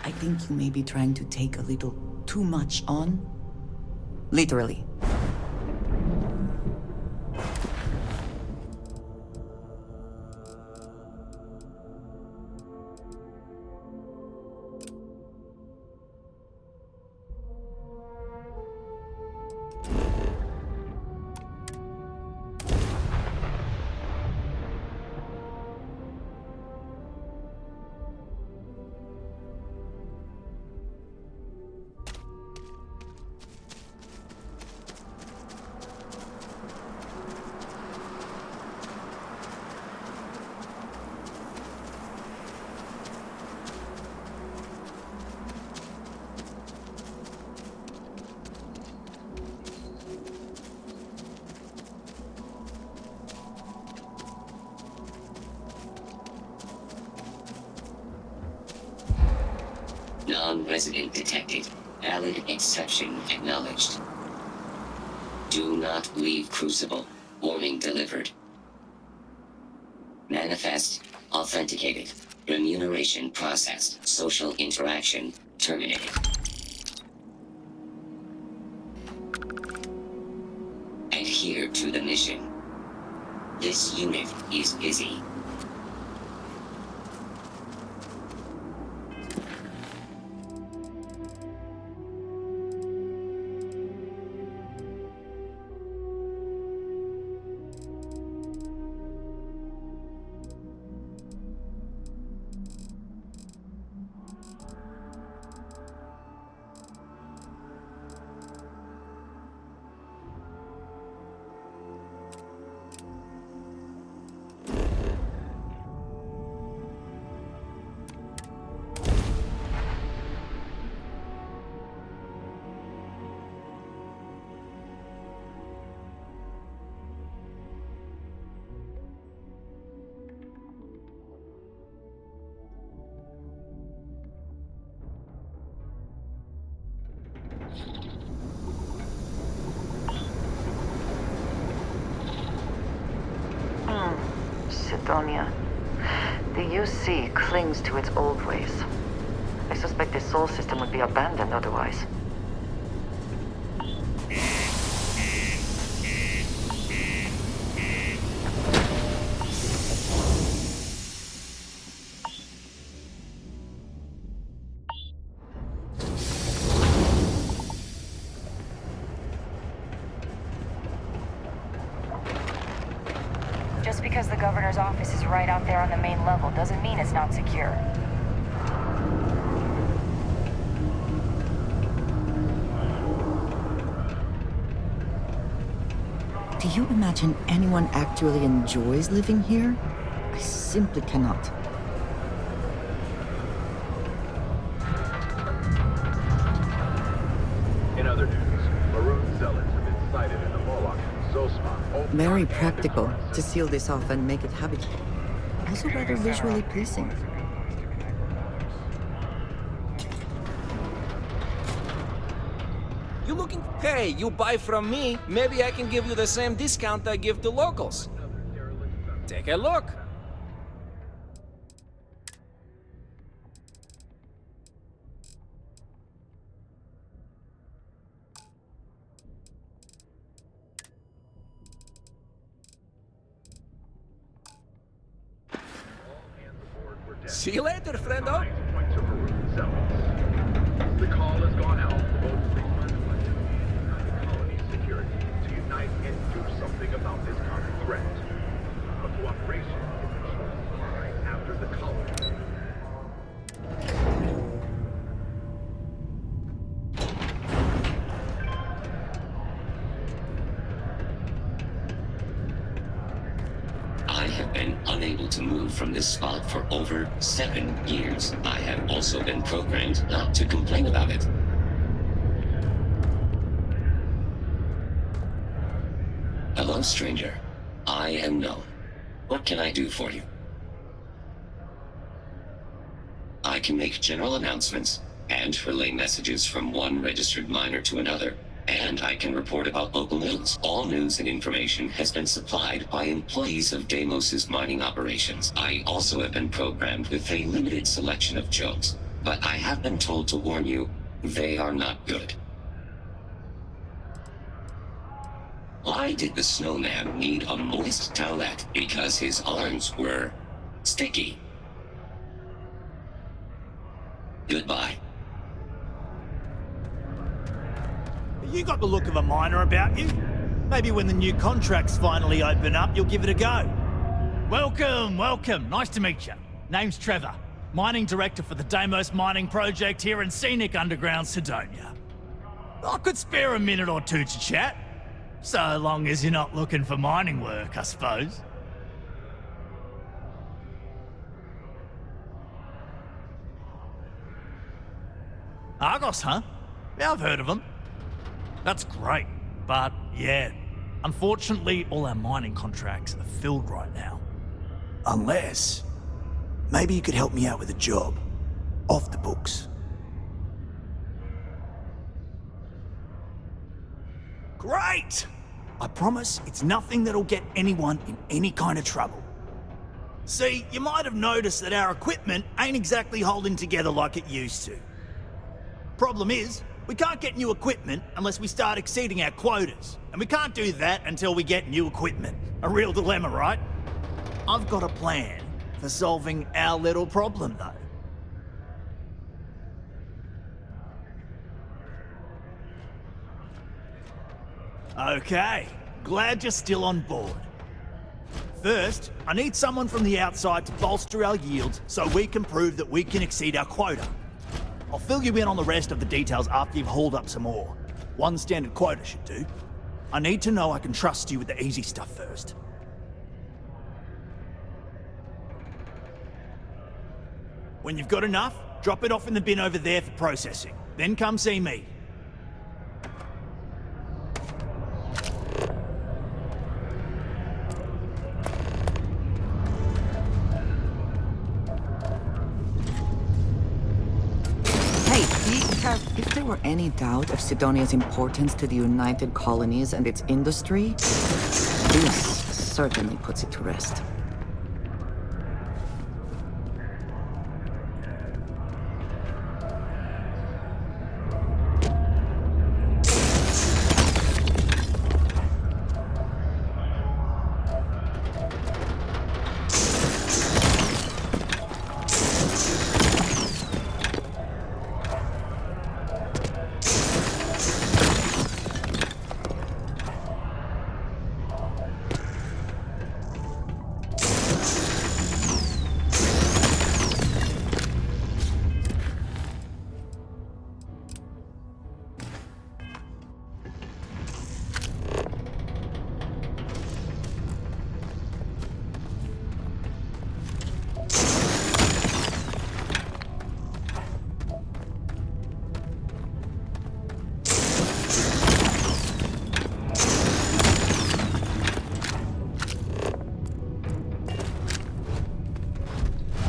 I think you may be trying to take a little too much on. Literally. Non-resident detected. Valid exception acknowledged. Do not leave Crucible. Warning delivered. Manifest authenticated. Remuneration processed. Social interaction terminated. Adhere to the mission. This unit is busy. Sidonia. The UC clings to its old ways. I suspect the soul system would be abandoned otherwise. Just because the governor's office is right out there on the main level doesn't mean it's not secure. Do you imagine anyone actually enjoys living here? I simply cannot. In other news, maroon zealots have been sighted in the Moloch and Zosma. Very practical to seal this off and make it habitable. Also rather visually pleasing. You looking? Hey, you buy from me, maybe I can give you the same discount I give to locals. Take a look. See you later, friendo. The call has gone out for both Freeman and colony security to unite and do something about this common threat. A cooperation is in short line after the colony. I have been unable to move from this spot for over 7 years. I have also been programmed not to complain about it. Hello, stranger. I am known. What can I do for you? I can make general announcements and relay messages from one registered miner to another. And I can report about local news. All news and information has been supplied by employees of Deimos's mining operations. I also have been programmed with a limited selection of jokes. but I have been told to warn you, they are not good. Why did the snowman need a moist towelette? Because his arms were sticky. Goodbye. You got the look of a miner about you. Maybe when the new contracts finally open up, you'll give it a go. Welcome, welcome. Nice to meet you. Name's Trevor, mining director for the Deimos mining project here in scenic underground Sidonia. I could spare a minute or two to chat. So long as you're not looking for mining work, I suppose. Argos, huh? Yeah, I've heard of them. That's great, but yeah, unfortunately all our mining contracts are filled right now. Unless, maybe you could help me out with a job, off the books. Great! I promise it's nothing that'll get anyone in any kind of trouble. See, you might have noticed that our equipment ain't exactly holding together like it used to. Problem is, we can't get new equipment unless we start exceeding our quotas. And we can't do that until we get new equipment. A real dilemma, right? I've got a plan for solving our little problem, though. Okay, glad you're still on board. First, I need someone from the outside to bolster our yields so we can prove that we can exceed our quota. I'll fill you in on the rest of the details after you've hauled up some ore. One standard quota should do. I need to know I can trust you with the easy stuff first. When you've got enough, drop it off in the bin over there for processing. Then come see me. If there were any doubt of Sidonia's importance to the United Colonies and its industry, this certainly puts it to rest.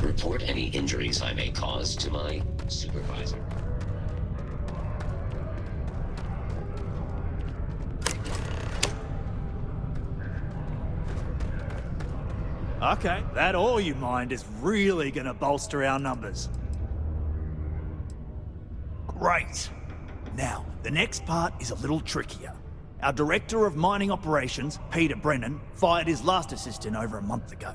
Report any injuries I may cause to my supervisor. Okay, that ore you mined is really gonna bolster our numbers. Great. Now, the next part is a little trickier. Our Director of Mining Operations, Peter Brennan, fired his last assistant over a month ago.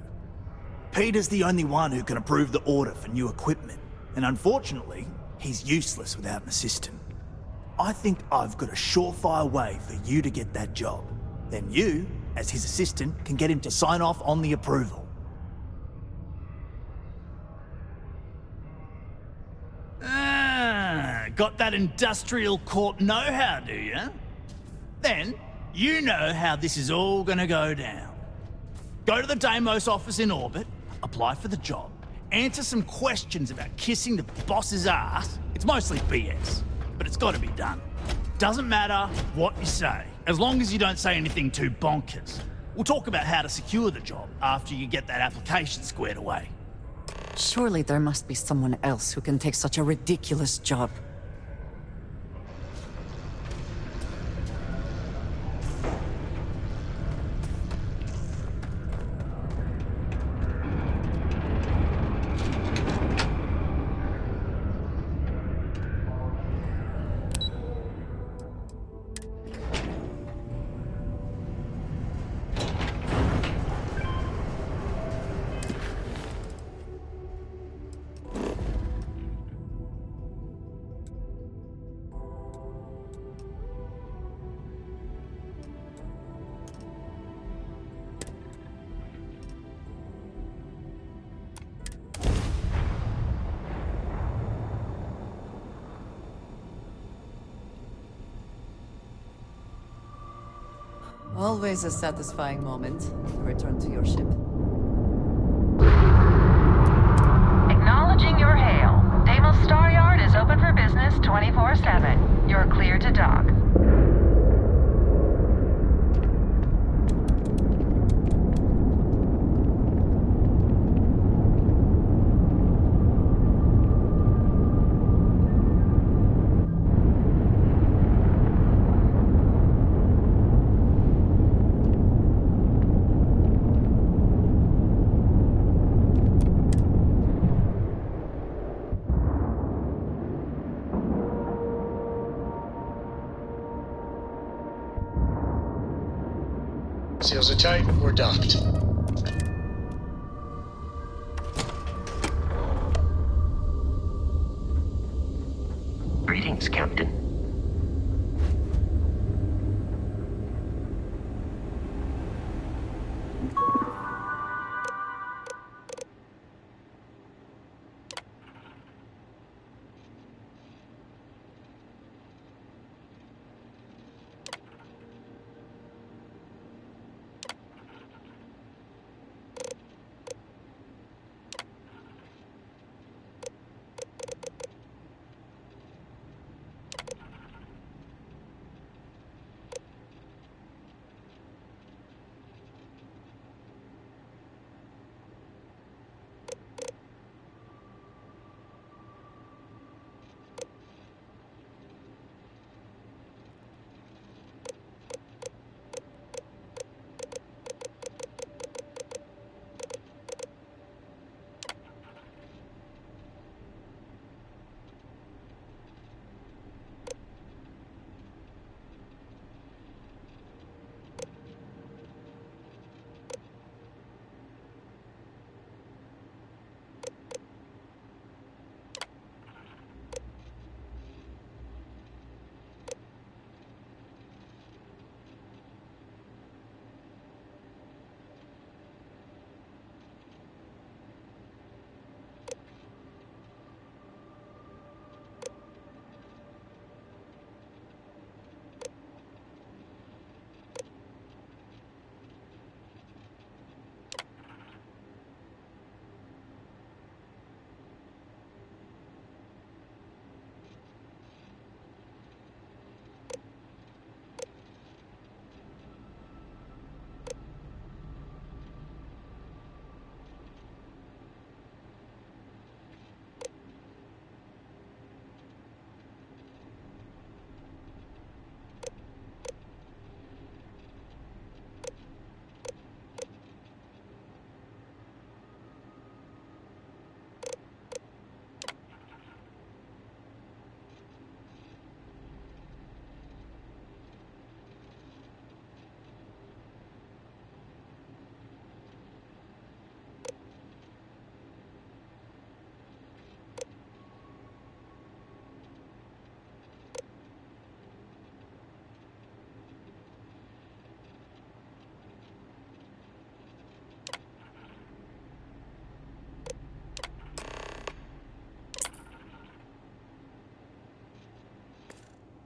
Peter's the only one who can approve the order for new equipment, and unfortunately, he's useless without an assistant. I think I've got a surefire way for you to get that job. Then you, as his assistant, can get him to sign off on the approval. Got that industrial court know-how, do you? Then, you know how this is all gonna go down. Go to the Deimos office in orbit, apply for the job, answer some questions about kissing the boss's ass. It's mostly BS, but it's gotta be done. Doesn't matter what you say, as long as you don't say anything too bonkers. We'll talk about how to secure the job after you get that application squared away. Surely there must be someone else who can take such a ridiculous job. Always a satisfying moment to return to your ship. Acknowledging your hail. Deimos Star Yard is open for business 24/7. You're clear to dock. Seals are tight, we're docked. Greetings, Captain.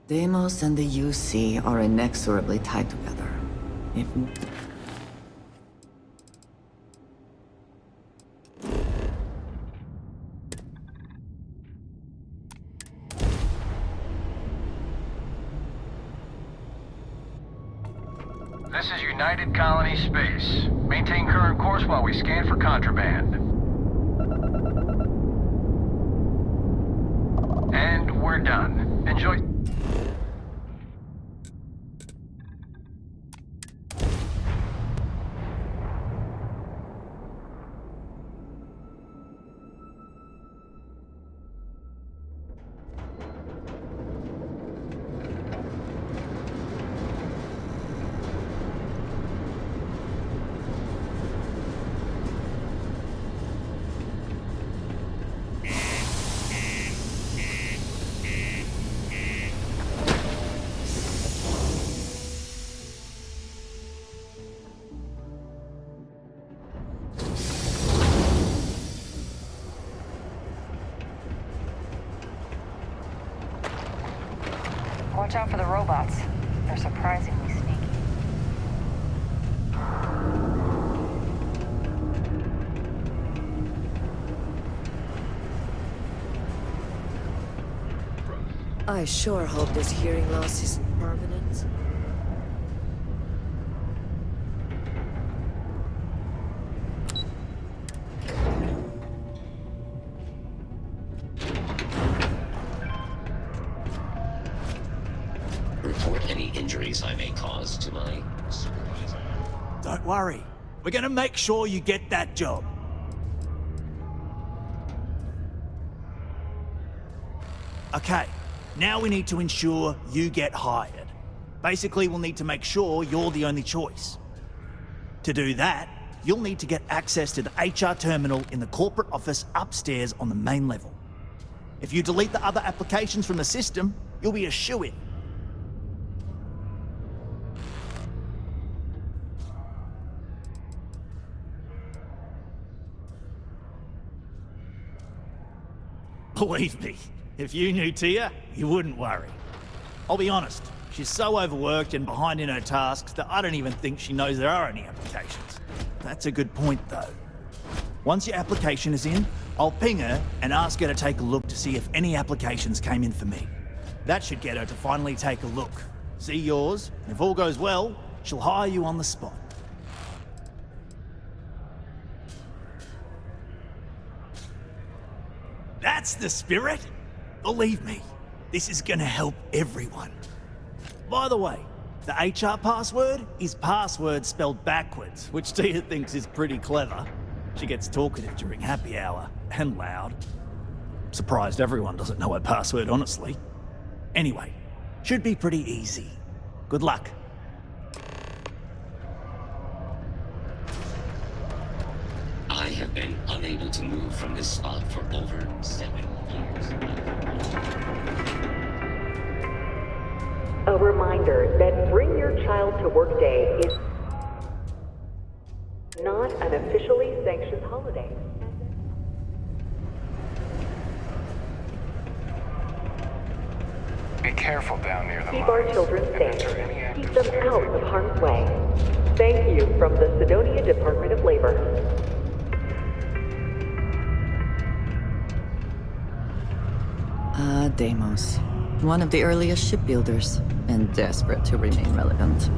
Deimos and the UC are inexorably tied together. If... This is United Colony Space. Maintain current course while we scan for contraband. And we're done. Enjoy... Watch out for the robots. They're surprisingly sneaky. I sure hope this hearing loss isn't permanent. Report any injuries I may cause to my supervisor. Don't worry. We're gonna make sure you get that job. Okay, now we need to ensure you get hired. Basically, we'll need to make sure you're the only choice. To do that, you'll need to get access to the HR terminal in the corporate office upstairs on the main level. If you delete the other applications from the system, you'll be a shoo-in. Believe me, if you knew Tia, you wouldn't worry. I'll be honest, she's so overworked and behind in her tasks that I don't even think she knows there are any applications. That's a good point, though. Once your application is in, I'll ping her and ask her to take a look to see if any applications came in for me. That should get her to finally take a look, see yours, and if all goes well, she'll hire you on the spot. That's the spirit! Believe me, this is gonna help everyone. By the way, the HR password is password spelled backwards, which Tia thinks is pretty clever. She gets talkative during happy hour, and loud. Surprised everyone doesn't know her password, honestly. Anyway, should be pretty easy. Good luck. I have been unable to move from this spot for over 7 years. A reminder that Bring Your Child to Work Day is not an officially sanctioned holiday. Be careful down near the Keep our mines. children And safe. enter any Keep active them out security. of harm's way. Thank you from the Sidonia Department of Labor. Deimos. One of the earliest shipbuilders, and desperate to remain relevant.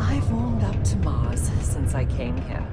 I've warmed up to Mars since I came here.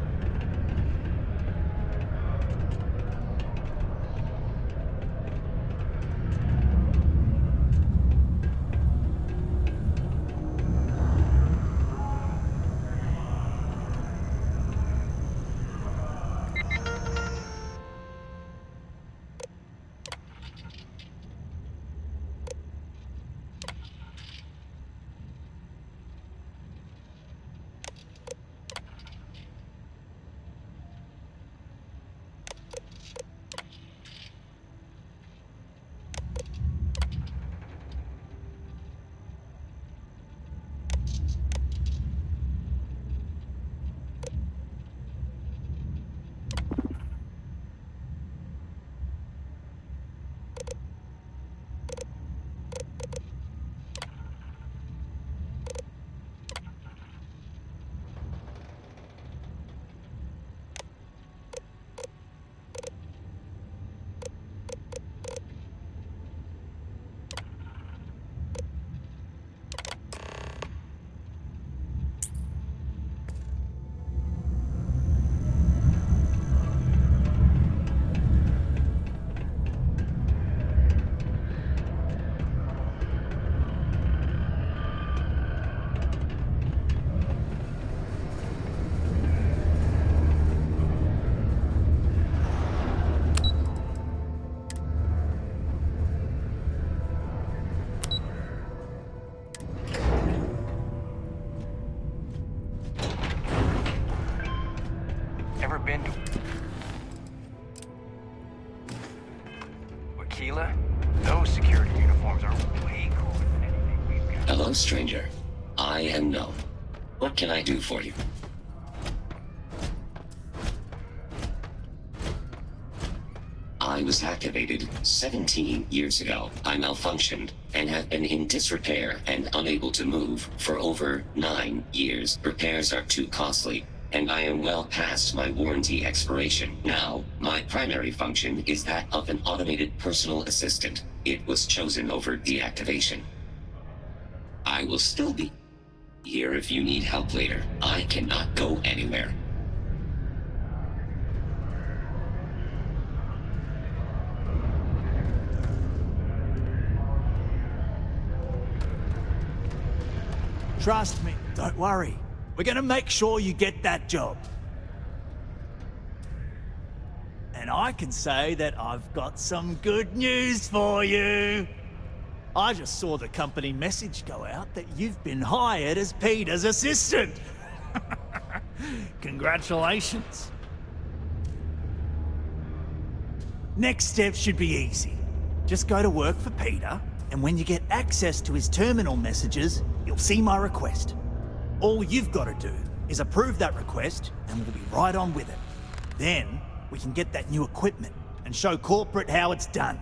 tequila? Those security uniforms are way cooler than anything we've got. Hello, stranger. I am known. What can I do for you? I was activated 17 years ago. I malfunctioned and have been in disrepair and unable to move for over 9 years. Repairs are too costly, and I am well past my warranty expiration. Now, my primary function is that of an automated personal assistant. It was chosen over deactivation. I will still be here if you need help later. I cannot go anywhere. Trust me, don't worry. We're gonna make sure you get that job. And I can say that I've got some good news for you. I just saw the company message go out that you've been hired as Peter's assistant. Congratulations. Next step should be easy. Just go to work for Peter, and when you get access to his terminal messages, you'll see my request. All you've got to do is approve that request, and we'll be right on with it. Then, we can get that new equipment and show corporate how it's done.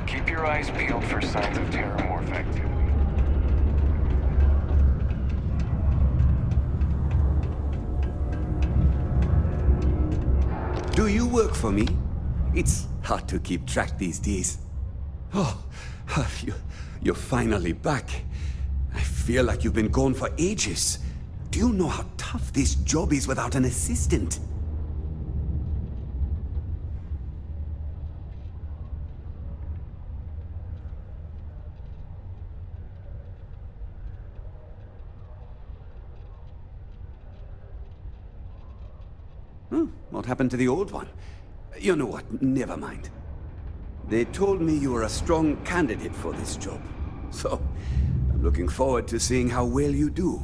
Keep your eyes peeled for signs of terramorph activity. Do you work for me? It's hard to keep track these days. Oh, you're finally back. I feel like you've been gone for ages. Do you know how tough this job is without an assistant? What happened to the old one? You know what, never mind. They told me you were a strong candidate for this job. So, I'm looking forward to seeing how well you do.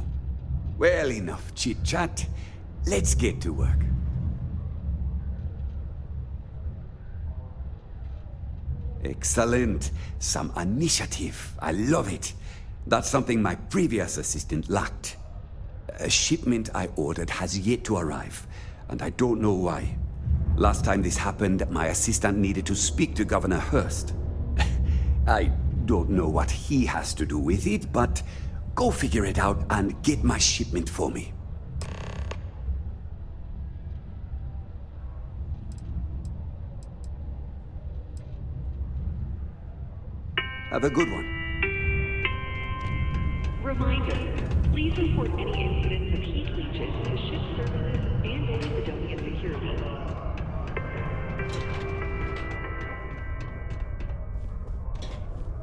Well, enough chit-chat. Let's get to work. Excellent. Some initiative. I love it. That's something my previous assistant lacked. A shipment I ordered has yet to arrive, and I don't know why. Last time this happened, my assistant needed to speak to Governor Hurst. I don't know what he has to do with it, but go figure it out and get my shipment for me. Have a good one. Reminder, please report any incidents of heat leeches to ship services and or Sidonia security.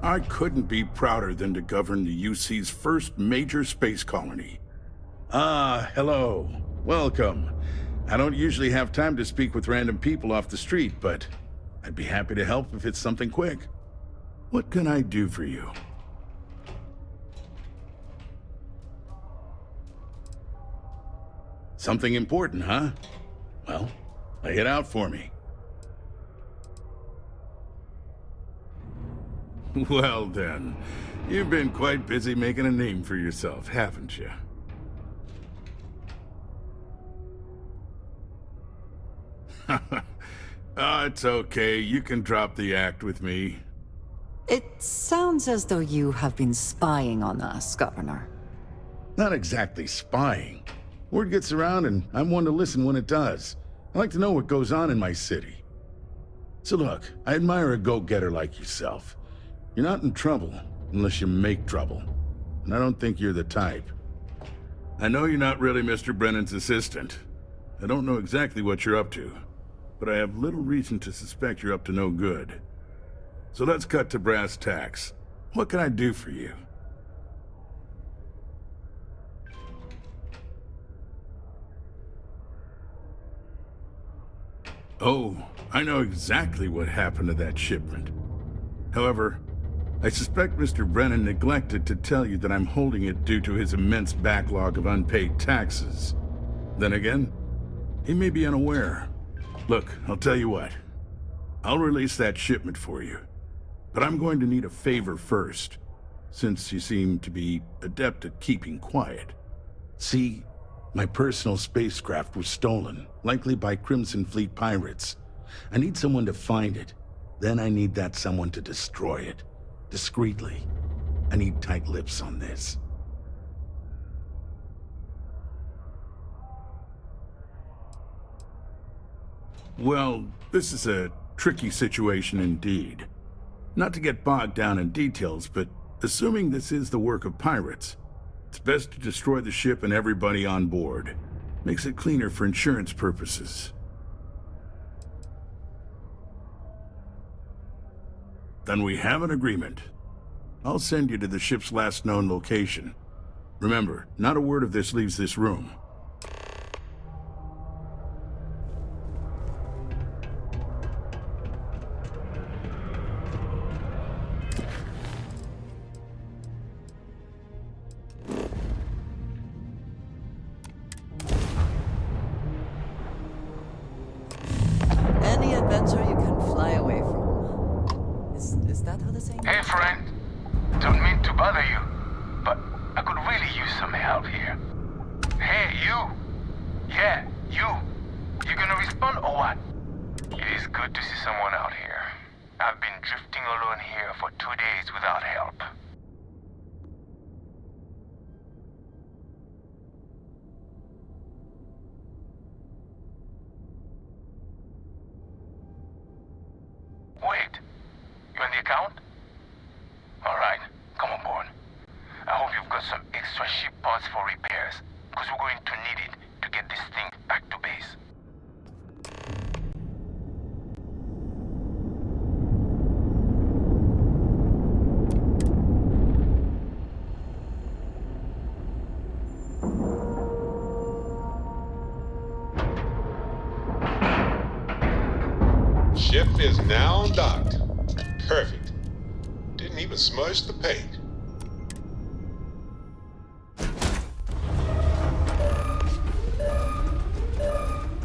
I couldn't be prouder than to govern the UC's first major space colony. Ah, hello. Welcome. I don't usually have time to speak with random people off the street, but I'd be happy to help if it's something quick. What can I do for you? Something important, huh? Well, lay it out for me. Well then, you've been quite busy making a name for yourself, haven't you? Oh, it's okay. You can drop the act with me. It sounds as though you have been spying on us, Governor. Not exactly spying. Word gets around and I'm one to listen when it does. I like to know what goes on in my city. So look, I admire a go-getter like yourself. You're not in trouble unless you make trouble. And I don't think you're the type. I know you're not really Mr. Brennan's assistant. I don't know exactly what you're up to, but I have little reason to suspect you're up to no good. So let's cut to brass tacks. What can I do for you? Oh, I know exactly what happened to that shipment. However, I suspect Mr. Brennan neglected to tell you that I'm holding it due to his immense backlog of unpaid taxes. Then again, he may be unaware. Look, I'll tell you what. I'll release that shipment for you. But I'm going to need a favor first, since you seem to be adept at keeping quiet. See, my personal spacecraft was stolen, likely by Crimson Fleet pirates. I need someone to find it. Then I need that someone to destroy it. Discreetly. I need tight lips on this. Well, this is a tricky situation indeed. Not to get bogged down in details, but assuming this is the work of pirates, it's best to destroy the ship and everybody on board. Makes it cleaner for insurance purposes. Then we have an agreement. I'll send you to the ship's last known location. Remember, not a word of this leaves this room. Any adventure you can fly away from. Is that how the saying Hey, friend. Don't mean to bother you, but I could really use some help here. Hey, you! Yeah, you! You gonna respond or what? It is good to see someone out here. I've been drifting alone here for 2 days without help. Wait, you on the account? Alright, come on board. I hope you've got some extra ship parts for repairs, because we're going to need it to get this thing back to base. Ship is now docked. Perfect. Didn't even smudge the paint.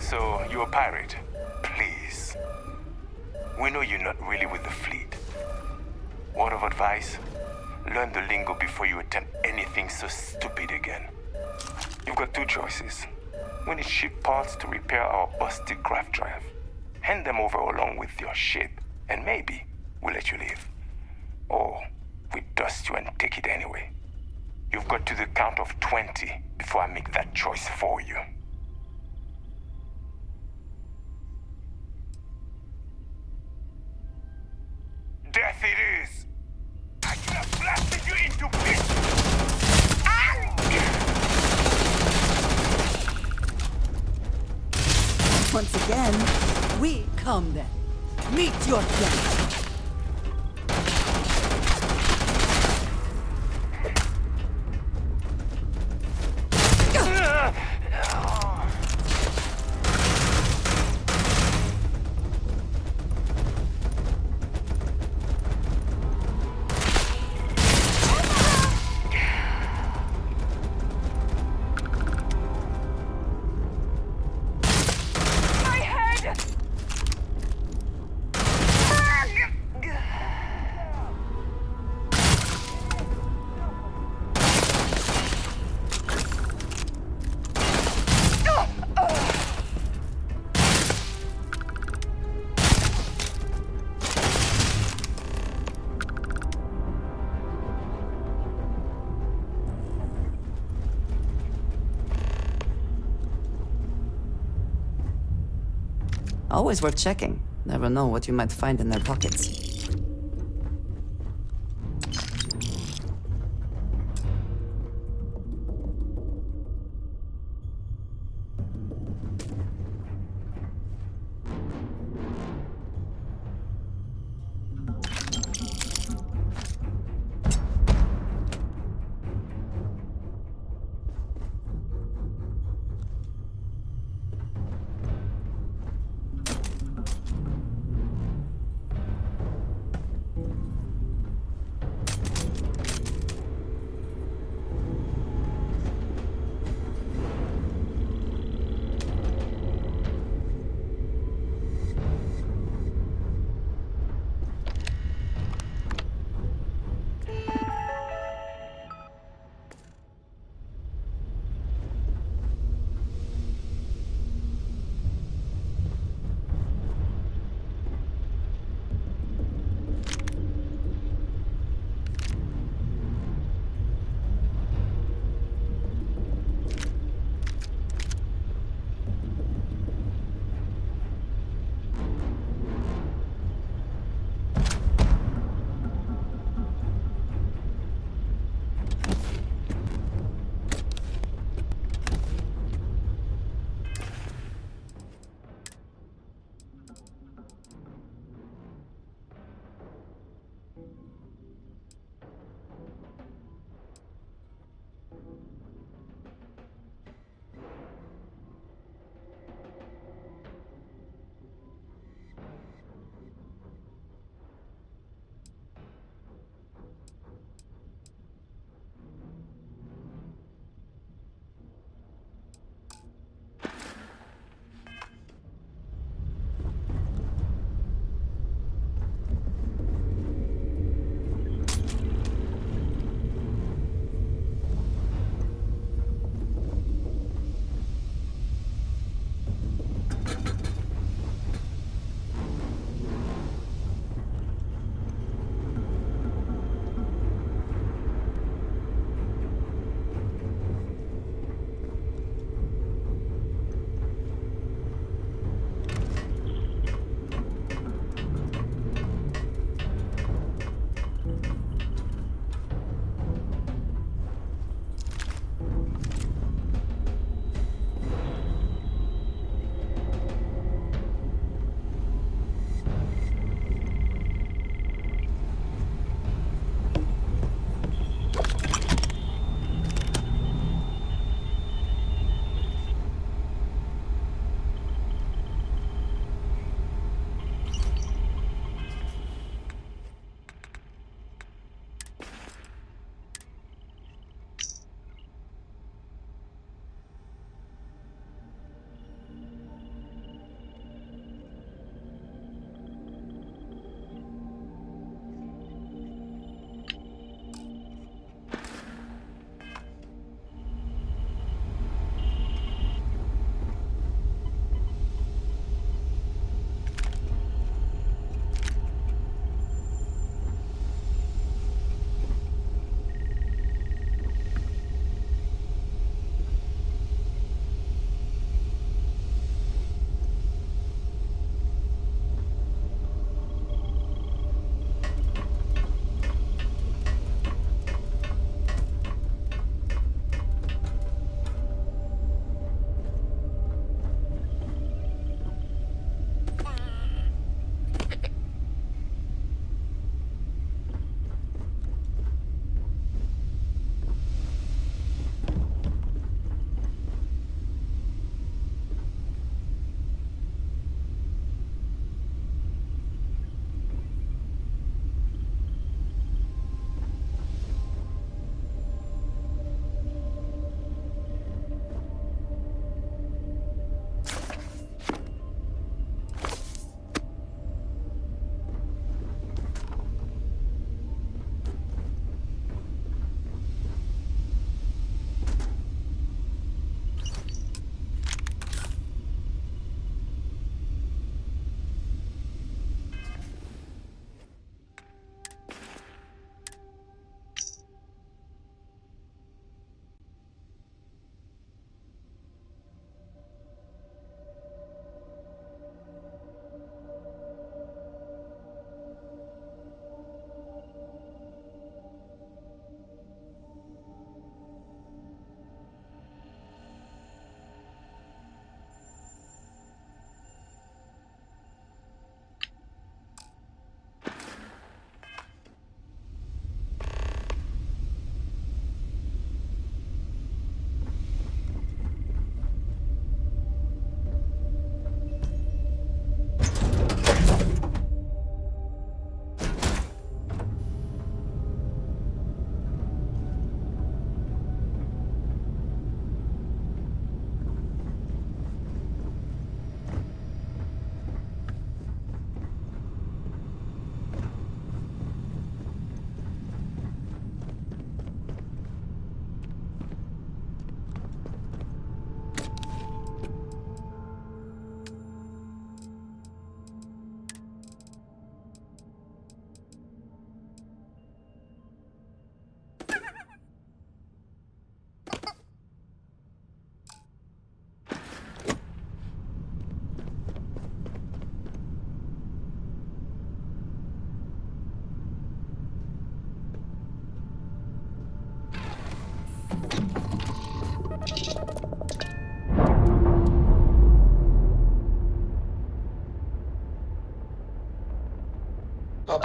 So, you're a pirate? Please. We know you're not really with the fleet. Word of advice? Learn the lingo before you attempt anything so stupid again. You've got two choices. We need ship parts to repair our busted craft drive. Hand them over along with your ship, and maybe we'll let you live. Or we dust you and take it anyway. You've got to the count of 20 before I make that choice for you. Death it is! I could have blasted you into pieces! Once again, we come then. Meet your death. Always worth checking. Never know what you might find in their pockets.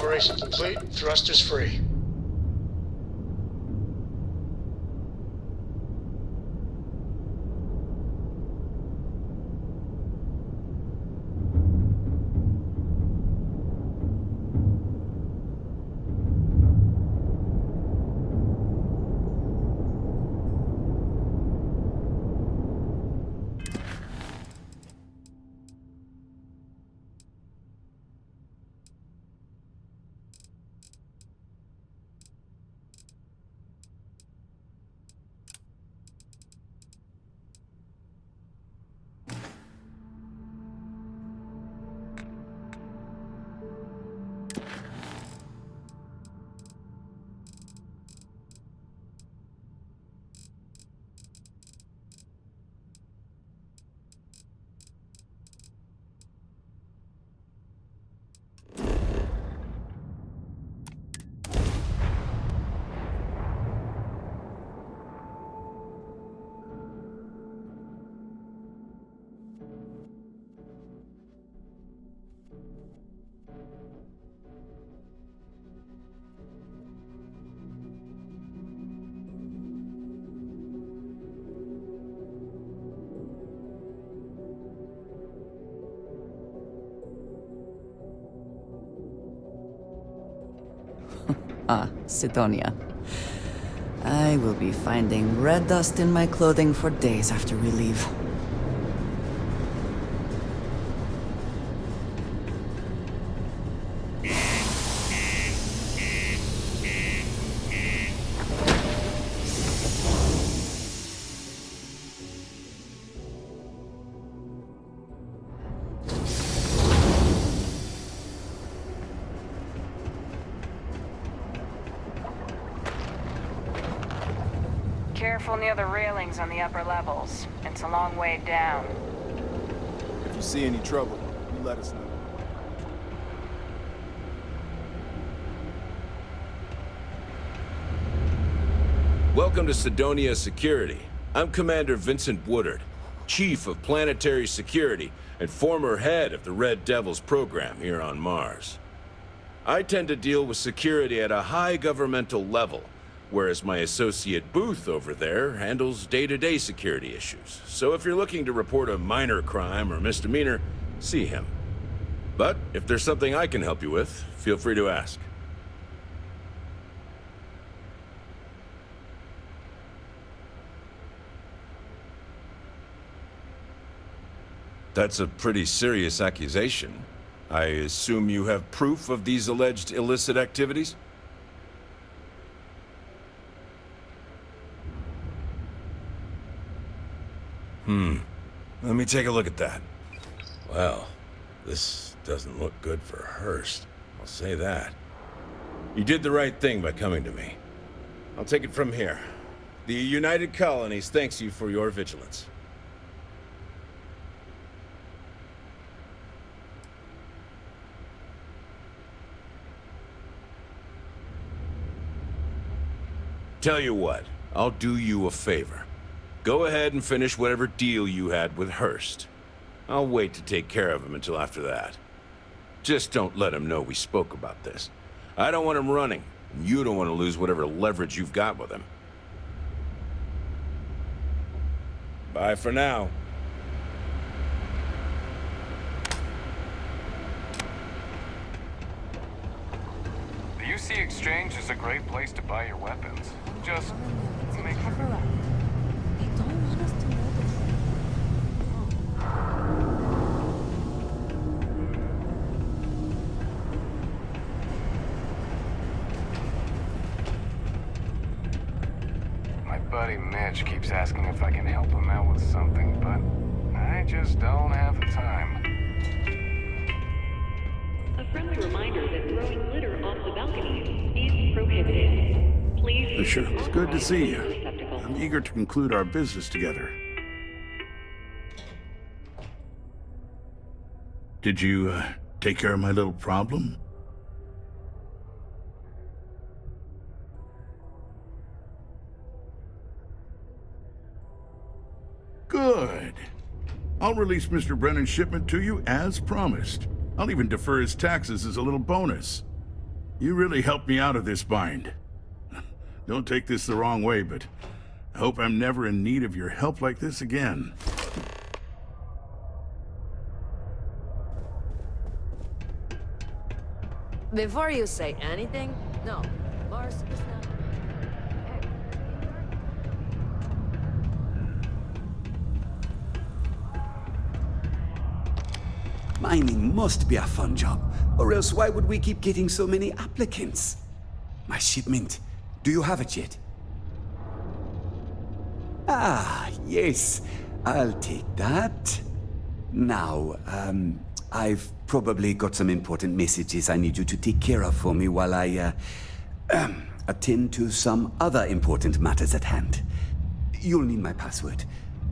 Operation complete. Thrusters free. Ah, Sidonia. I will be finding red dust in my clothing for days after we leave. Careful near the railings on the upper levels. It's a long way down. If you see any trouble, you let us know. Welcome to Sidonia Security. I'm Commander Vincent Woodard, Chief of Planetary Security and former head of the Red Devils program here on Mars. I tend to deal with security at a high governmental level, whereas my associate Booth over there handles day-to-day security issues. So if you're looking to report a minor crime or misdemeanor, see him. But if there's something I can help you with, feel free to ask. That's a pretty serious accusation. I assume you have proof of these alleged illicit activities? Let me take a look at that. Well, this doesn't look good for Hurst. I'll say that. You did the right thing by coming to me. I'll take it from here. The United Colonies thanks you for your vigilance. Tell you what, I'll do you a favor. Go ahead and finish whatever deal you had with Hurst. I'll wait to take care of him until after that. Just don't let him know we spoke about this. I don't want him running, and you don't want to lose whatever leverage you've got with him. Bye for now. The UC Exchange is a great place to buy your weapons. Just make sure. My buddy Mitch keeps asking if I can help him out with something, but I just don't have the time. A friendly reminder that throwing litter off the balconies is prohibited. Please. Sure, it's good to see you. I'm eager to conclude our business together. Did you take care of my little problem? Good. I'll release Mr. Brennan's shipment to you as promised. I'll even defer his taxes as a little bonus. You really helped me out of this bind. Don't take this the wrong way, but I hope I'm never in need of your help like this again. Before you say anything, no, Mars is not. Mining must be a fun job, or else why would we keep getting so many applicants? My shipment. Do you have it yet? Ah, yes. I'll take that. Now, I've probably got some important messages I need you to take care of for me while I, attend to some other important matters at hand. You'll need my password.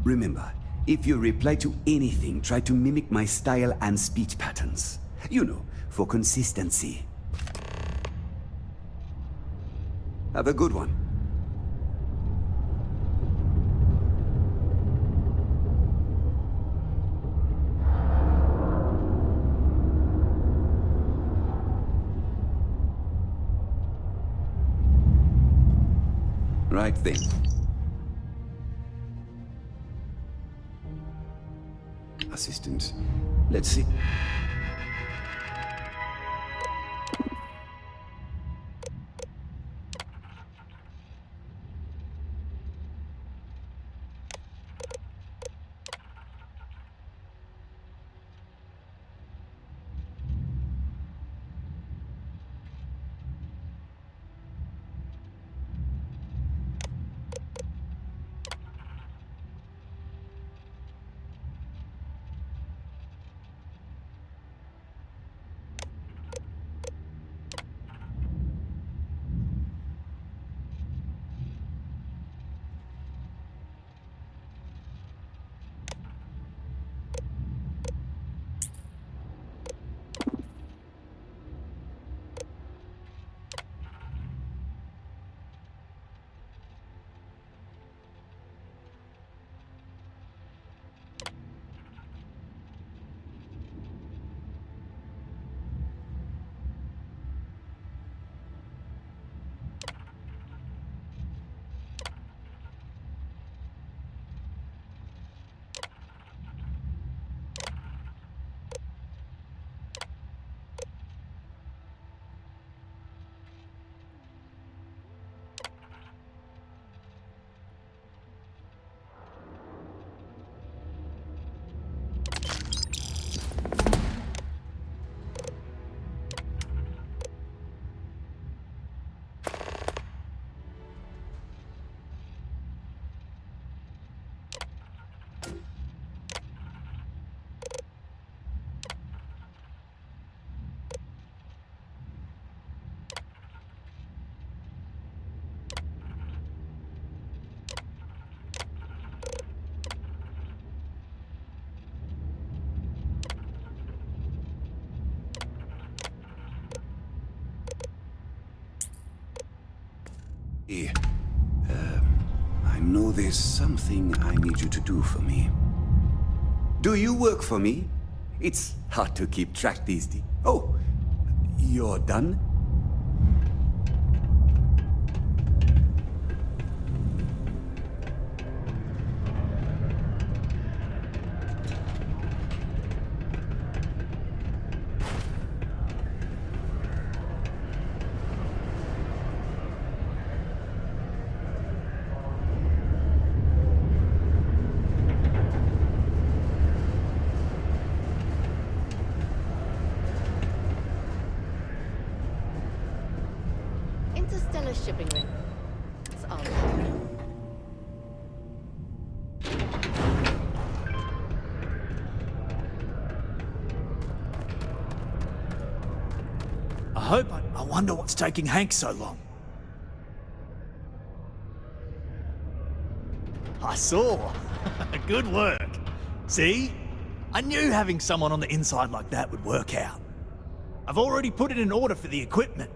Remember, if you reply to anything, try to mimic my style and speech patterns. You know, for consistency. Have a good one. Right then. Assistant. Let's see. I know there's something I need you to do for me. Do you work for me? It's hard to keep track these days. Oh, you're done? Interstellar shipping ring. It's all. I wonder what's taking Hank so long. I saw. Good work. See? I knew having someone on the inside like that would work out. I've already put it in order for the equipment.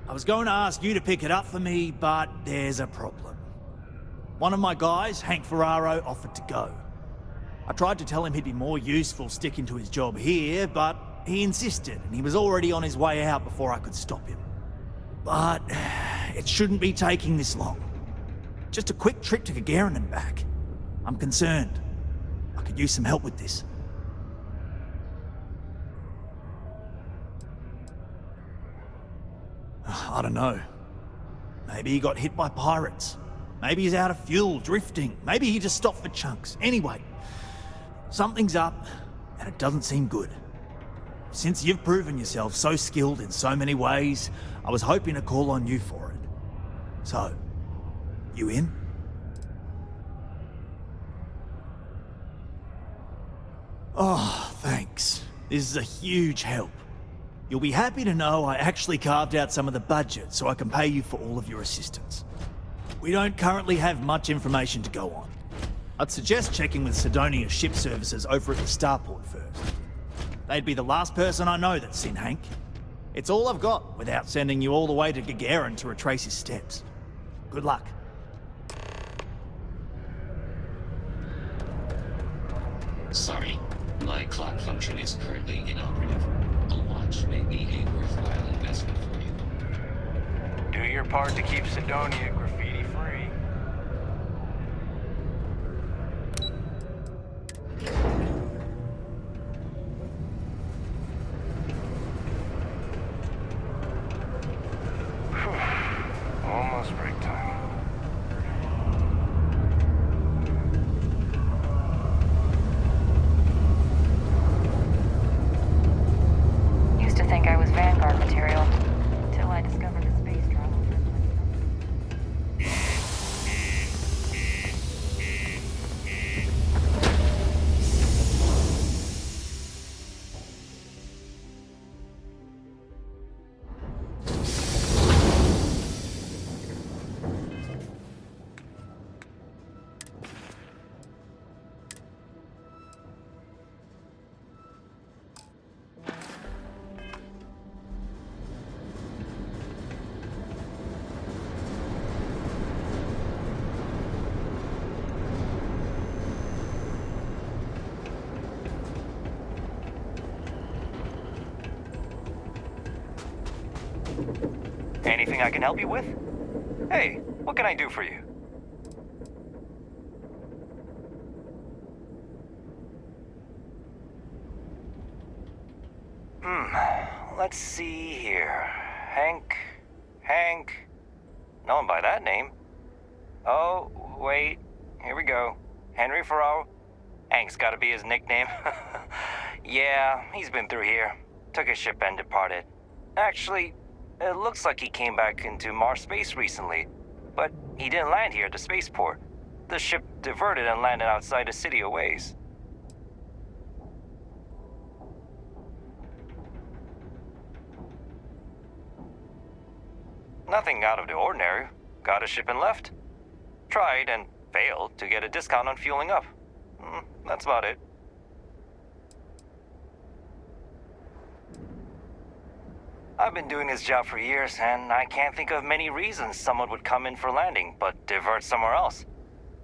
I was going to ask you to pick it up for me, but there's a problem. One of my guys, Hank Ferraro, offered to go. I tried to tell him he'd be more useful sticking to his job here, but He insisted, and he was already on his way out before I could stop him. But it shouldn't be taking this long. Just a quick trip to Gagarin and back. I'm concerned. I could use some help with this. I don't know. Maybe he got hit by pirates. Maybe he's out of fuel, drifting. Maybe he just stopped for chunks. Anyway, something's up, and it doesn't seem good. Since you've proven yourself so skilled in so many ways, I was hoping to call on you for it. So, you in? Oh, thanks. This is a huge help. You'll be happy to know I actually carved out some of the budget so I can pay you for all of your assistance. We don't currently have much information to go on. I'd suggest checking with Sidonia's ship services over at the starport first. They'd be the last person I know that's seen Hank. It's all I've got without sending you all the way to Gagarin to retrace his steps. Good luck. Sorry, my clock function is currently inoperative. A watch may be a worthwhile investment for you. Do your part to keep Sidonia graffiti-free. Almost break time. Used to think I was Vanguard material, until I discovered the space travel. Anything I can help you with? Hey, what can I do for you? Let's see here. Hank. No one by that name. Oh, wait. Here we go. Henry Farrow. Hank's gotta be his nickname. Yeah, he's been through here. Took his ship and departed. Actually, it looks like he came back into Mars space recently, but he didn't land here at the spaceport. The ship diverted and landed outside the city a ways. Nothing out of the ordinary. Got a ship and left. Tried and failed to get a discount on fueling up. That's about it. I've been doing this job for years, and I can't think of many reasons someone would come in for landing, but divert somewhere else.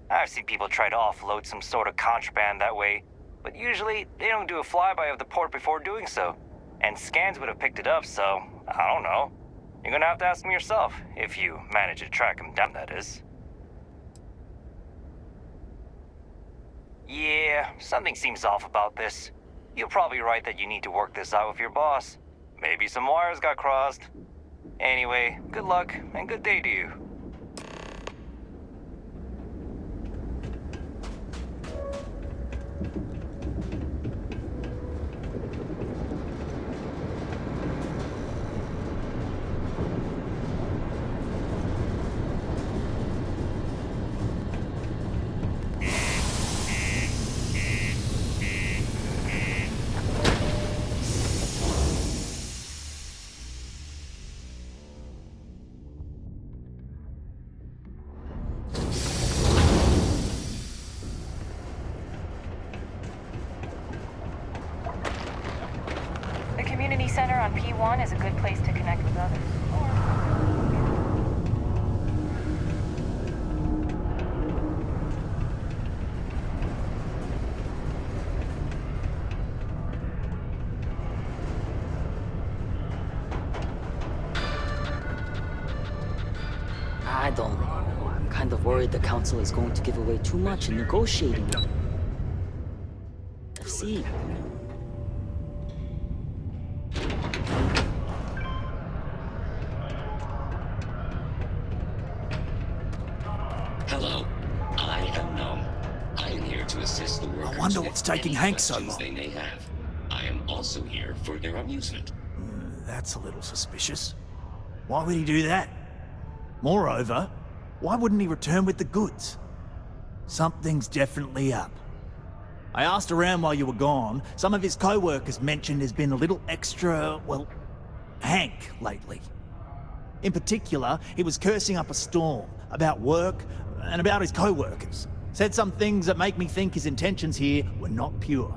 I've seen people try to offload some sort of contraband that way, but usually they don't do a flyby of the port before doing so. And scans would have picked it up, so I don't know. You're gonna have to ask them yourself, if you manage to track them down, that is. Yeah, something seems off about this. You're probably right that you need to work this out with your boss. Maybe some wires got crossed. Anyway, good luck and good day to you. The community center on P1 is a good place to connect with others. Worried the council is going to give away too much in negotiating. See. Hello, I am Gnome. I am here to assist the workers. I wonder what's taking Hank so long. They may have. I am also here for their amusement. That's a little suspicious. Why would he do that? Moreover, why wouldn't he return with the goods? Something's definitely up. I asked around while you were gone. Some of his co-workers mentioned there's been a little extra, well, Hank lately. In particular, he was cursing up a storm about work and about his co-workers. Said some things that make me think his intentions here were not pure.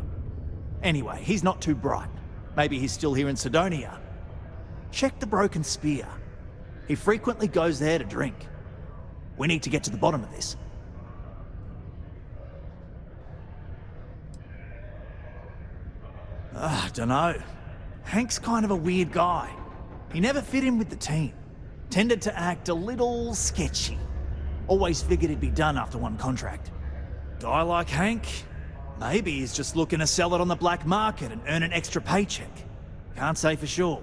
Anyway, he's not too bright. Maybe he's still here in Sidonia. Check the Broken Spear. He frequently goes there to drink. We need to get to the bottom of this. Dunno. Hank's kind of a weird guy. He never fit in with the team. Tended to act a little sketchy. Always figured he'd be done after one contract. Guy like Hank? Maybe he's just looking to sell it on the black market and earn an extra paycheck. Can't say for sure.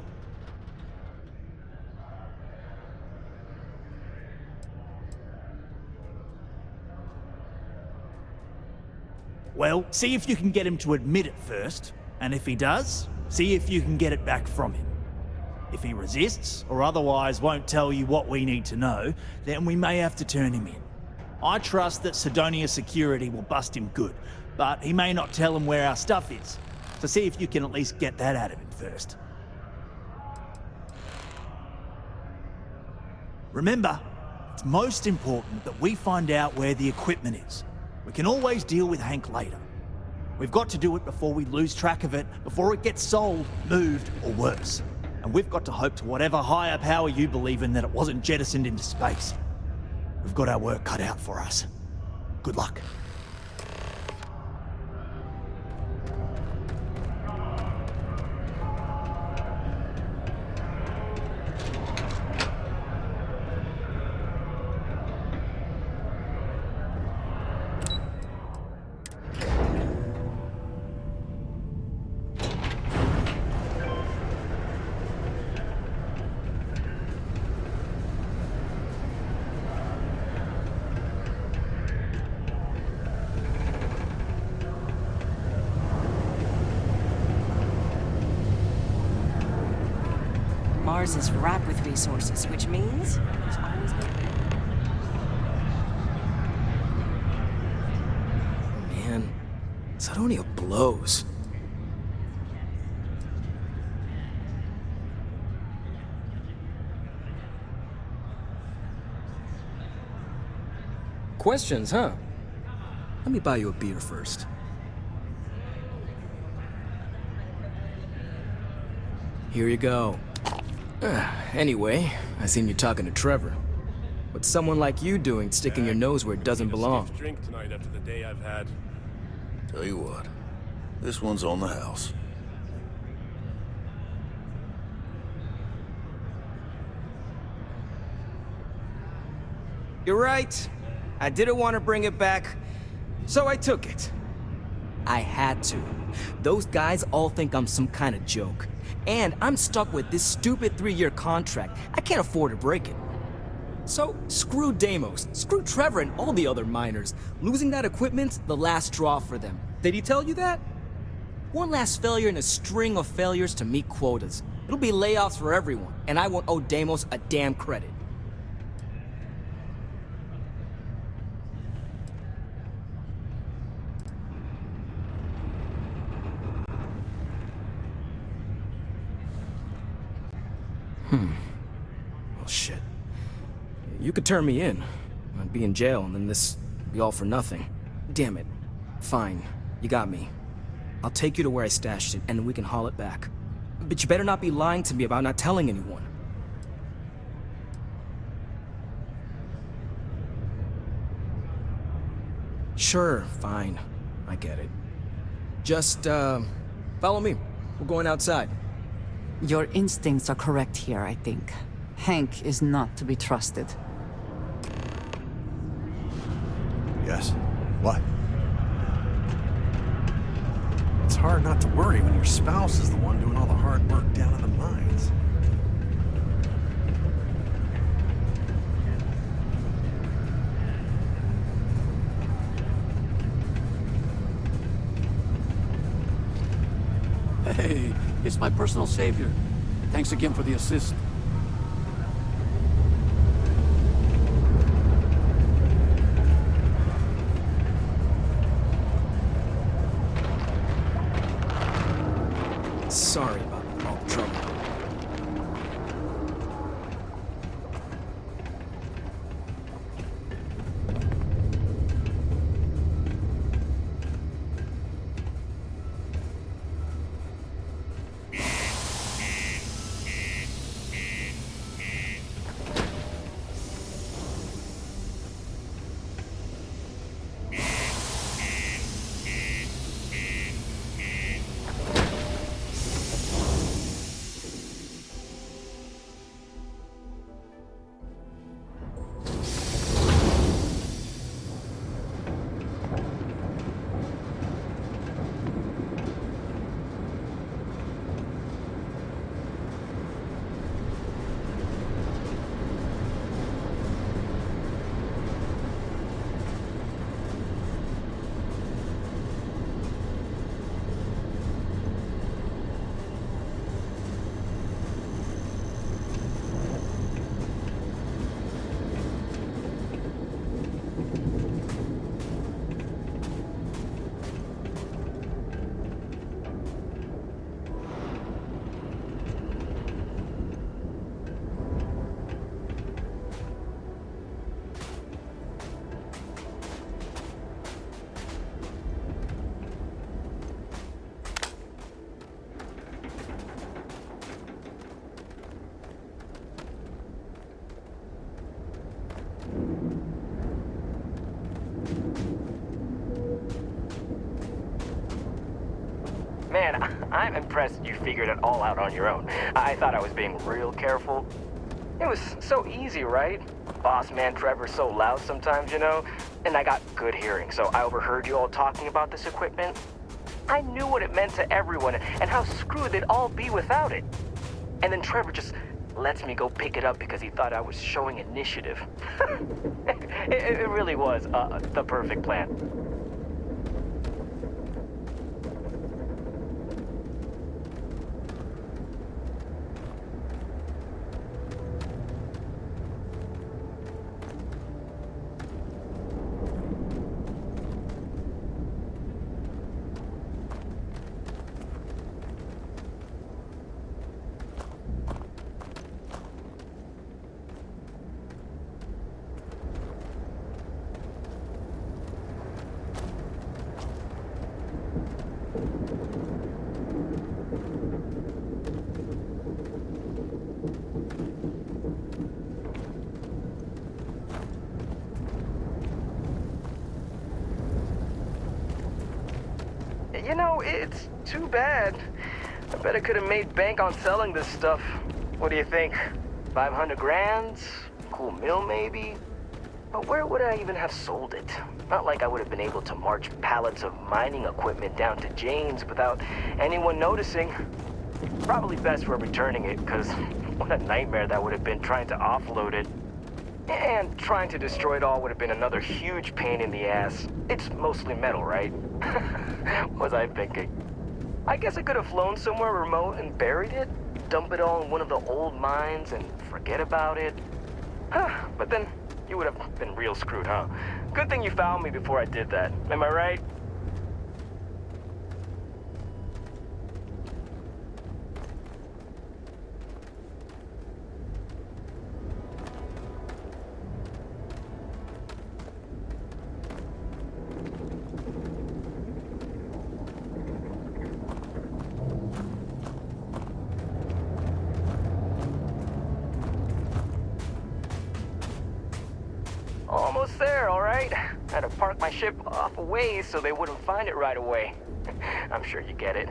Well, see if you can get him to admit it first. And if he does, see if you can get it back from him. If he resists, or otherwise won't tell you what we need to know, then we may have to turn him in. I trust that Sidonia Security will bust him good, but he may not tell him where our stuff is. So see if you can at least get that out of him first. Remember, it's most important that we find out where the equipment is. We can always deal with Hank later. We've got to do it before we lose track of it, before it gets sold, moved, or worse. And we've got to hope to whatever higher power you believe in that it wasn't jettisoned into space. We've got our work cut out for us. Good luck. Mars is ripe with resources, which means there's always Man, Sidonia blows. Questions, huh? Let me buy you a beer first. Here you go. Anyway, I seen you talking to Trevor. What's someone like you doing sticking your nose where it doesn't belong? Drink tonight after the day I've had. Tell you what, this one's on the house. You're right. I didn't want to bring it back, so I took it. I had to. Those guys all think I'm some kind of joke. And I'm stuck with this stupid 3-year contract. I can't afford to break it. So, screw Deimos, screw Trevor and all the other miners. Losing that equipment's the last straw for them. Did he tell you that? One last failure in a string of failures to meet quotas. It'll be layoffs for everyone, and I won't owe Deimos a damn credit. Well, shit. You could turn me in. I'd be in jail, and then this would be all for nothing. Damn it. Fine. You got me. I'll take you to where I stashed it, and we can haul it back. But you better not be lying to me about not telling anyone. Sure, fine. I get it. Just, follow me. We're going outside. Your instincts are correct here, I think. Hank is not to be trusted. Yes? What? It's hard not to worry when your spouse is the one doing all the hard work down in the mines. Hey, it's my personal savior. Thanks again for the assist. Sorry about all the trouble. Man, I'm impressed you figured it all out on your own. I thought I was being real careful. It was so easy, right? Boss man Trevor's so loud sometimes, you know? And I got good hearing, so I overheard you all talking about this equipment. I knew what it meant to everyone and how screwed they'd all be without it. And then Trevor just lets me go pick it up because he thought I was showing initiative. It really was the perfect plan. You know, it's too bad. I bet I could have made bank on selling this stuff. What do you think? 500 grand? Cool meal, maybe? But where would I even have sold it? Not like I would have been able to march pallets of mining equipment down to Jane's without anyone noticing. Probably best for returning it, because what a nightmare that would have been trying to offload it. And trying to destroy it all would have been another huge pain in the ass. It's mostly metal, right? Was I thinking? I guess I could have flown somewhere remote and buried it, dump it all in one of the old mines and forget about it. But then you would have been real screwed, huh? Good thing you found me before I did that. Am I right? Almost there, all right? Had to park my ship off a ways so they wouldn't find it right away. I'm sure you get it.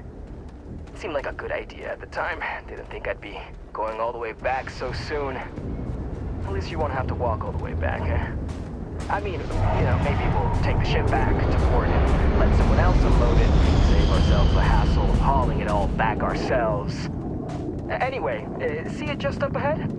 Seemed like a good idea at the time. Didn't think I'd be going all the way back so soon. At least you won't have to walk all the way back, eh? I mean, maybe we'll take the ship back to port and let someone else unload it. Save ourselves the hassle of hauling it all back ourselves. Anyway, see it just up ahead?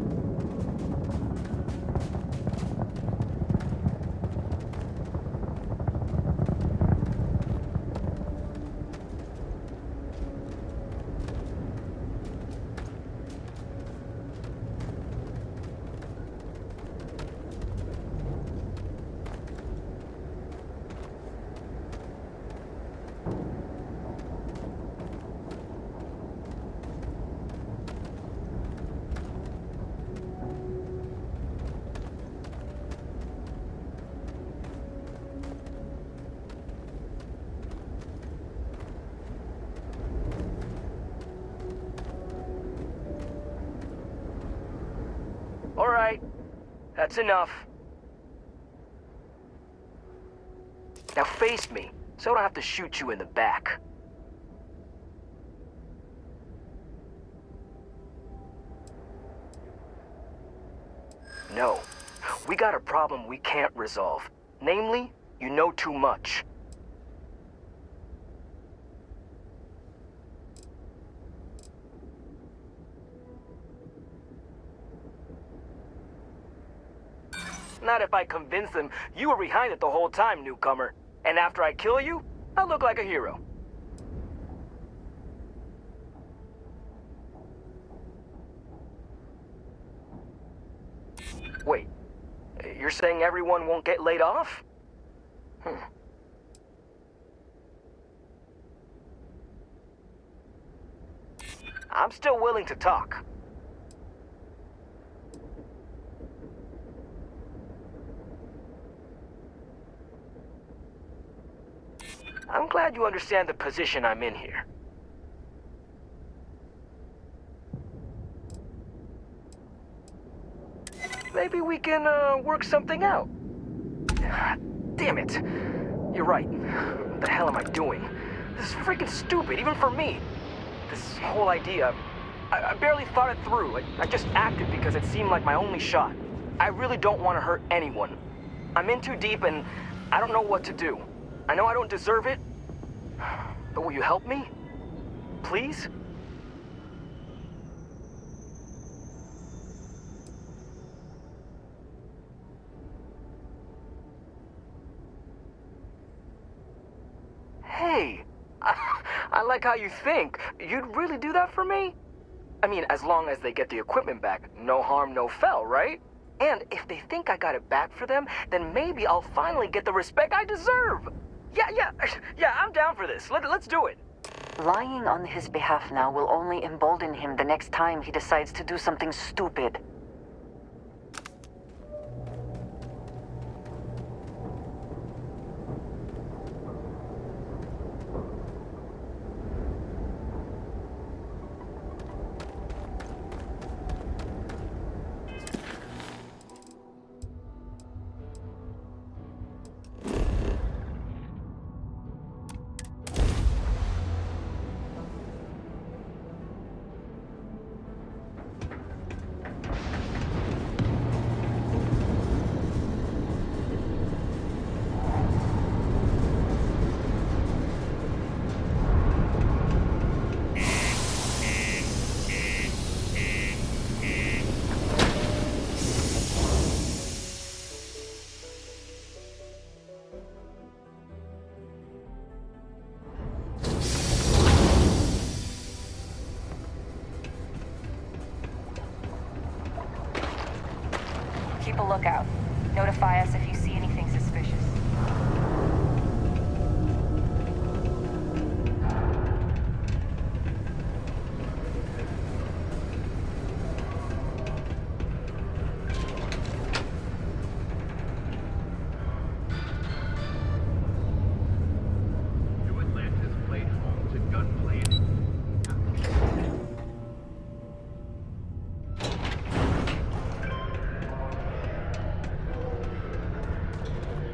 All right, that's enough. Now face me, so I don't have to shoot you in the back. No, we got a problem we can't resolve. Namely, you know too much. Not if I convince them you were behind it the whole time, newcomer. And after I kill you, I'll look like a hero. Wait, you're saying everyone won't get laid off? I'm still willing to talk. I'm glad you understand the position I'm in here. Maybe we can, work something out. Damn it. You're right. What the hell am I doing? This is freaking stupid, even for me. This whole idea, I barely thought it through. I just acted because it seemed like my only shot. I really don't want to hurt anyone. I'm in too deep and I don't know what to do. I know I don't deserve it, but will you help me? Please? Hey, I like how you think. You'd really do that for me? I mean, as long as they get the equipment back, no harm, no foul, right? And if they think I got it back for them, then maybe I'll finally get the respect I deserve. Yeah, I'm down for this. Let's do it. Lying on his behalf now will only embolden him the next time he decides to do something stupid. Keep a lookout. Notify us if you see anything suspicious.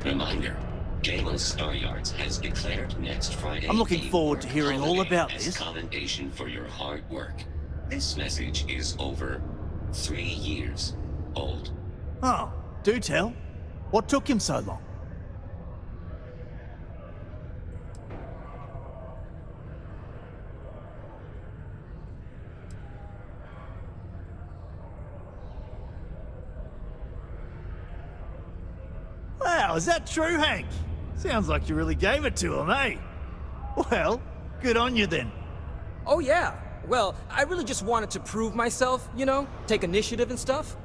Reminder, Galen Star Yards has declared next Friday. I'm looking forward to hearing all about as this. commendation for your hard work. This message is over 3 years old. Oh, do tell. What took him so long? Wow, is that true, Hank? Sounds like you really gave it to him, eh? Well, good on you then. Oh yeah. Well, I really just wanted to prove myself, you know? Take initiative and stuff.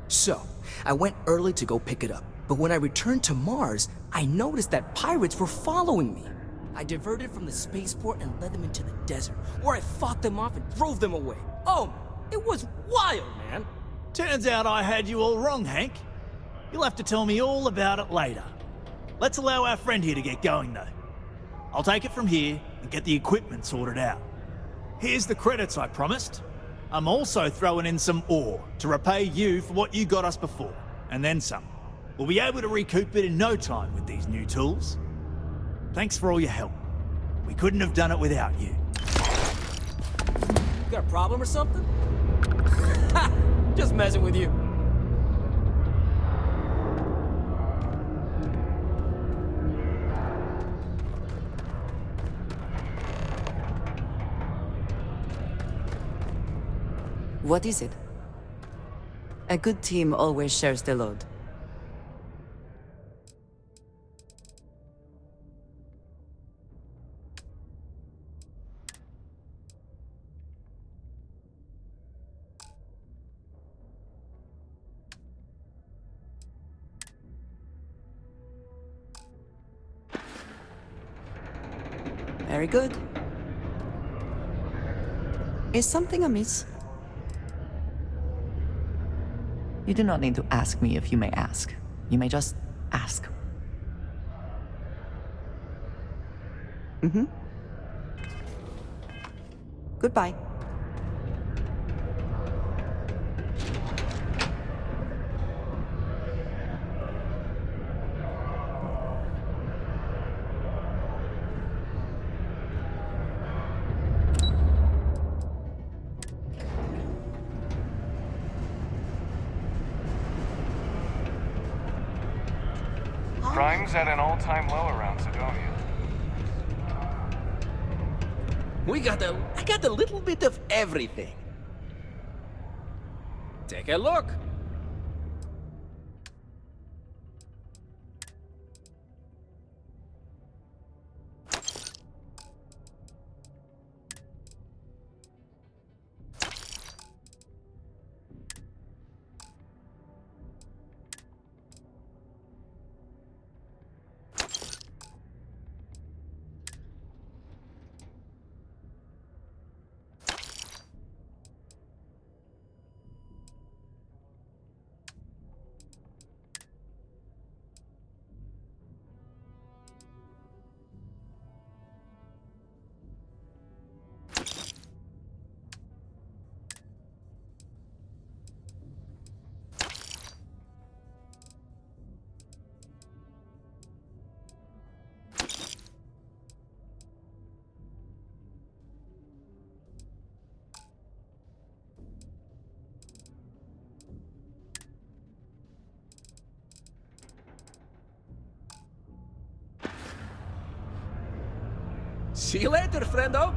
So, I went early to go pick it up. But when I returned to Mars, I noticed that pirates were following me. I diverted from the spaceport and led them into the desert, where I fought them off and drove them away. Oh, it was wild, man. Turns out I had you all wrong, Hank. You'll have to tell me all about it later. Let's allow our friend here to get going, though. I'll take it from here and get the equipment sorted out. Here's the credits I promised. I'm also throwing in some ore to repay you for what you got us before, and then some. We'll be able to recoup it in no time with these new tools. Thanks for all your help. We couldn't have done it without you. You got a problem or something? Ha! Just messing with you. What is it? A good team always shares the load. Very good. Is something amiss? You do not need to ask me if you may ask. You may just ask. Goodbye. Crime's at an all-time low around Sidonia. I got a little bit of everything. Take a look. See you later, friendo.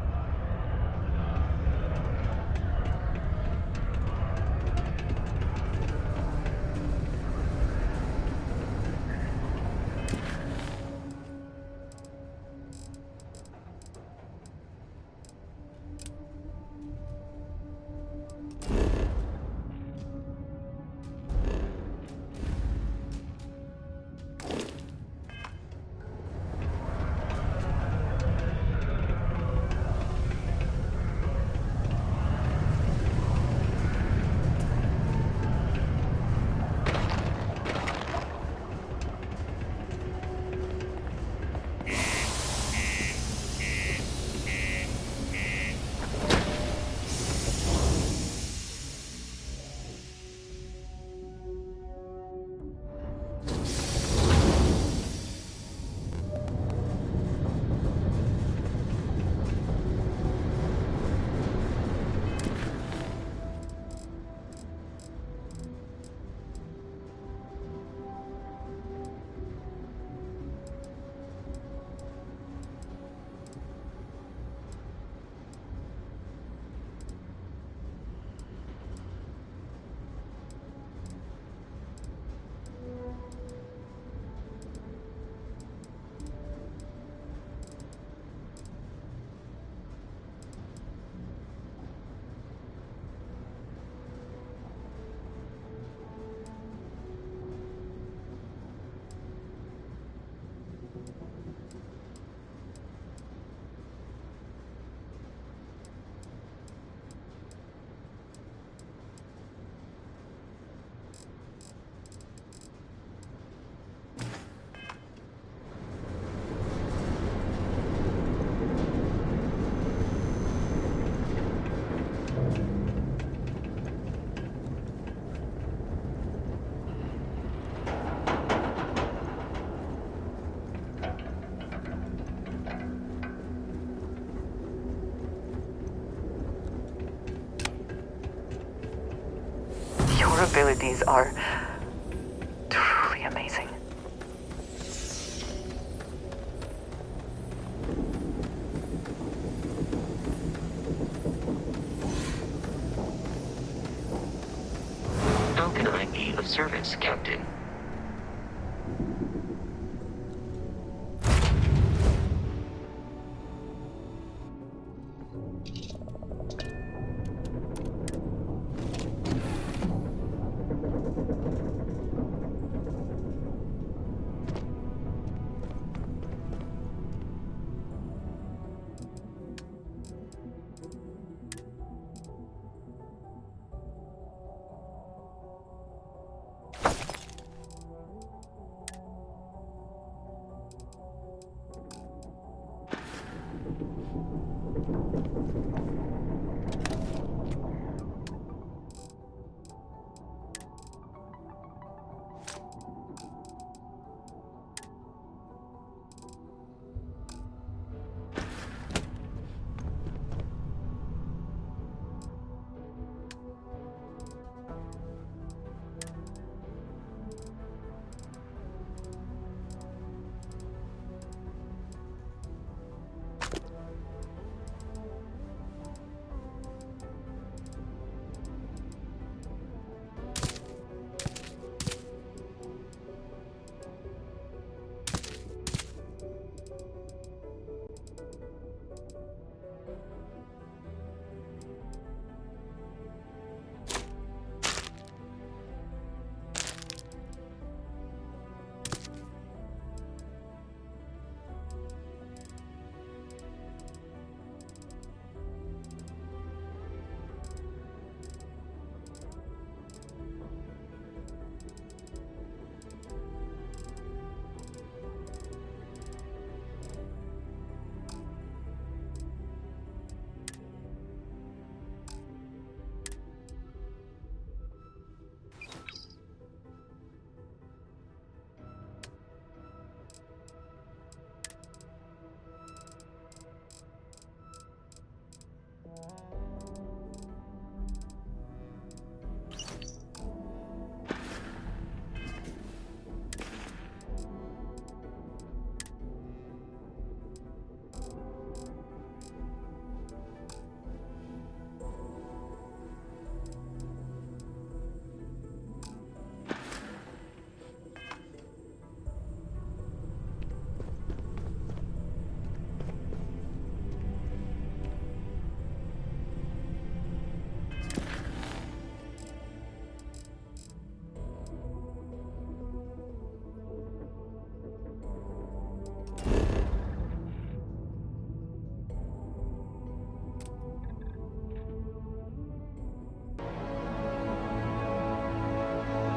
capabilities are truly amazing. How can I be of service, Captain?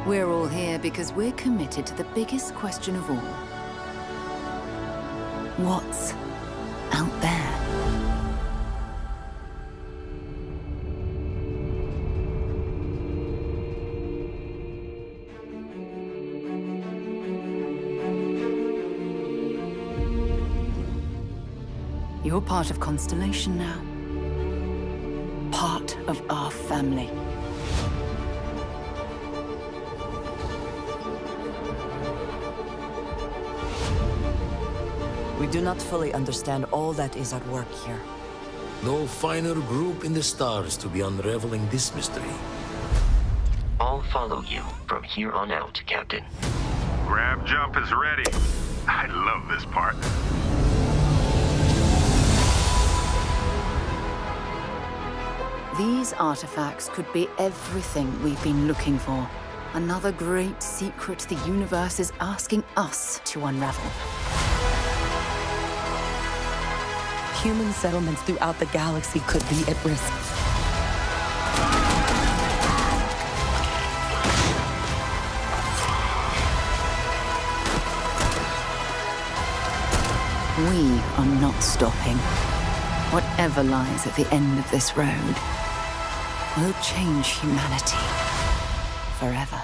We're all here because we're committed to the biggest question of all. What's out there? You're part of Constellation now. Part of our family. We do not fully understand all that is at work here. No finer group in the stars to be unraveling this mystery. I'll follow you from here on out, Captain. Grab jump is ready. I love this part. These artifacts could be everything we've been looking for. Another great secret the universe is asking us to unravel. Human settlements throughout the galaxy could be at risk. We are not stopping. Whatever lies at the end of this road will change humanity forever.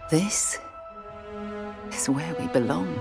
This is where we belong.